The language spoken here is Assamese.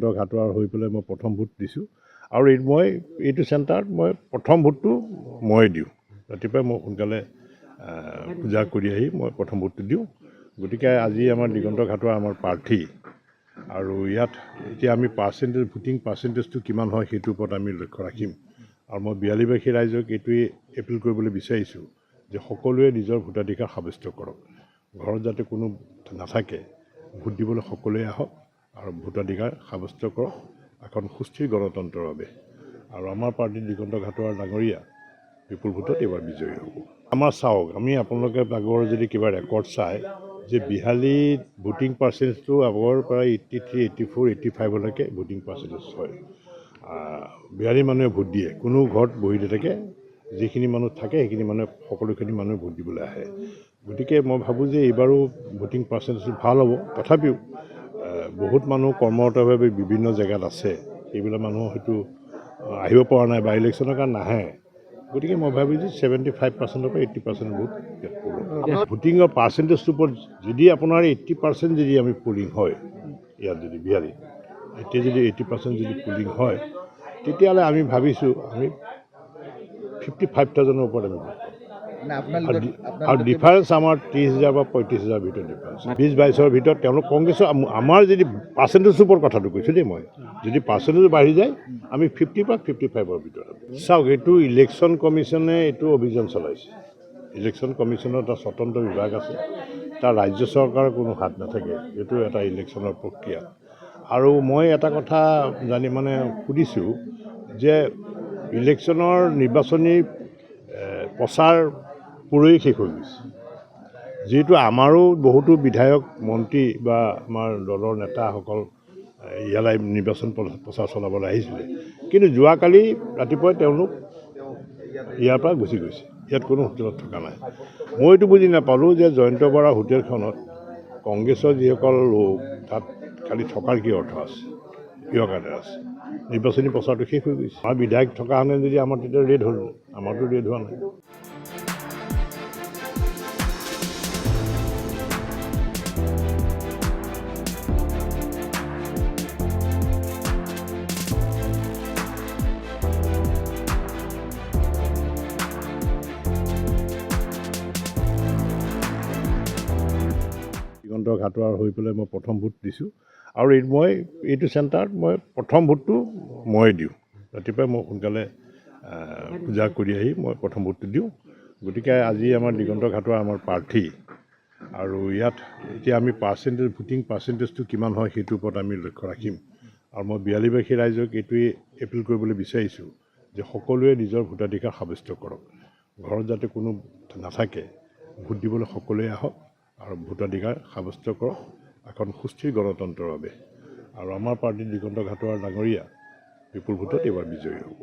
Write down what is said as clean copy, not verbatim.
দিগন্ত ঘাটোৱাৰ হৈ পেলাই মই প্ৰথম ভোট দিছোঁ আৰু মই এইটো চেণ্টাৰত মই প্ৰথম ভোটটো মই দিওঁ ৰাতিপুৱাই মই সোনকালে পূজা কৰি আহি মই প্ৰথম ভোটটো দিওঁ গতিকে আজি আমাৰ দিগন্ত ঘাটোৱাৰ আমাৰ প্ৰাৰ্থী আৰু ইয়াত এতিয়া আমি ভোটিং পাৰ্চেণ্টেজটো কিমান হয় সেইটোৰ ওপৰত আমি লক্ষ্য ৰাখিম আৰু মই বিয়ালীবাসী ৰাইজক এইটোৱে এপিল কৰিবলৈ বিচাৰিছোঁ যে সকলোৱে নিজৰ ভোটাধিকাৰ সাব্যস্ত কৰক ঘৰত যাতে কোনো নাথাকে ভোট দিবলৈ সকলোৱে আহক আৰু ভোটাধিকাৰ সাব্যস্ত কৰক এখন সুস্থিৰ গণতন্ত্ৰৰ বাবে আৰু আমাৰ পাৰ্টি দিগন্ত ঘাটোৱাৰ ডাঙৰীয়া বিপুল ভোটত এইবাৰ বিজয়ী হ'ব আমাৰ চাওক আমি আপোনালোকে আগৰ যদি কিবা ৰেকৰ্ড চাই যে বিহালীত ভোটিং পাৰ্চেণ্টেজটো আগৰ পৰা 83, 84, 85লৈকে ভোটিং পাৰ্চেণ্টেজ হয় বিহালী মানুহে ভোট দিয়ে কোনো ঘৰত বহি নাথাকে যিখিনি মানুহ থাকে সেইখিনি মানুহে সকলোখিনি মানুহে ভোট দিবলৈ আহে গতিকে মই ভাবোঁ যে এইবাৰো ভোটিং পাৰ্চেণ্টেজ ভাল হ'ব তথাপিও বহুত মানুহ কৰ্মৰতভাৱে বিভিন্ন জেগাত আছে এইবিলাক মানুহ হয়তো আহিব পৰা নাই বা ইলেকশ্যনৰ কাৰণে নাহে গতিকে মই ভাবোঁ যে 75%ৰ পৰা 80% ভোট ইয়াত পৰোঁ ভোটিঙৰ পাৰ্চেণ্টেজটোৰ ওপৰত যদি আপোনাৰ 80% যদি আমি পলিং হয় ইয়াত যদি বিহাৰী এতিয়া যদি 80% যদি পলিং হয় তেতিয়াহ'লে আমি ভাবিছোঁ আমি 55,000ৰ ওপৰত আমি আৰু ডিফাৰেঞ্চ আমাৰ 30,000 বা 35,000 ভিতৰত ডিফাৰেঞ্চ 20-22ৰ ভিতৰত তেওঁলোক কংগ্ৰেছৰ আমাৰ যদি পাৰ্চেণ্টেজৰ ওপৰত কথাটো কৈছোঁ দেই মই যদি পাৰ্চেণ্টেজ বাঢ়ি যায় আমি 50 বা 55ৰ ভিতৰত চাওক এইটো ইলেকশ্যন কমিশ্যনে এইটো অভিযান চলাইছে ইলেকশ্যন কমিশ্যনৰ এটা স্বতন্ত্ৰ বিভাগ আছে তাৰ ৰাজ্য চৰকাৰৰ কোনো হাত নাথাকে এইটো এটা ইলেকশ্যনৰ প্ৰক্ৰিয়া আৰু মই এটা কথা জানি সুধিছোঁ যে ইলেকশ্যনৰ নিৰ্বাচনী প্ৰচাৰ পুৰৈ শেষ হৈ গৈছে যিহেতু আমাৰো বহুতো বিধায়ক মন্ত্ৰী বা আমাৰ দলৰ নেতাসকল ইয়ালৈ নিৰ্বাচন প্ৰচাৰ চলাবলৈ আহিছিলে কিন্তু যোৱাকালি ৰাতিপুৱাই তেওঁলোক ইয়াৰ পৰা গুচি গৈছে ইয়াত কোনো হোটেলত থকা নাই মই এইটো বুজি নাপালোঁ যে জয়ন্ত বৰা হোটেলখনত কংগ্ৰেছৰ যিসকল লোক তাত খালি থকাৰ কি অৰ্থ আছে কিহৰ কাৰণে আছে নিৰ্বাচনী প্ৰচাৰটো শেষ হৈ গৈছে আমাৰ বিধায়ক থকা হ'লে যদি আমাৰ তেতিয়া ৰেড হ'ল আমাৰতো ৰেড হোৱা নাই দিগন্ত ঘাটোৱাৰ হৈ পেলাই মই প্ৰথম ভোট দিছোঁ আৰু মই এইটো চেণ্টাৰত মই প্ৰথম ভোটটো মই দিওঁ ৰাতিপুৱাই মই সোনকালে পূজা কৰি আহি মই প্ৰথম ভোটটো দিওঁ গতিকে আজি আমাৰ দিগন্ত ঘাটোৱাৰ আমাৰ প্ৰাৰ্থী আৰু ইয়াত এতিয়া আমি ভোটিং পাৰ্চেণ্টেজটো কিমান হয় সেইটোৰ ওপৰত আমি লক্ষ্য ৰাখিম আৰু মই বিয়ালীবাসী ৰাইজক এইটোৱে এপিল কৰিবলৈ বিচাৰিছোঁ যে সকলোৱে নিজৰ ভোটাধিকাৰ সাব্যস্ত কৰক ঘৰত যাতে কোনো নাথাকে ভোট দিবলৈ সকলোৱে আহক আৰু ভোটাধিকাৰ সাব্যস্ত কৰক এখন সুস্থিৰ গণতন্ত্ৰৰ বাবে আৰু আমাৰ পাৰ্টি দিগন্ত ঘাটোৱাৰ ডাঙৰীয়া বিপুল ভোটত এইবাৰ বিজয়ী হ'ব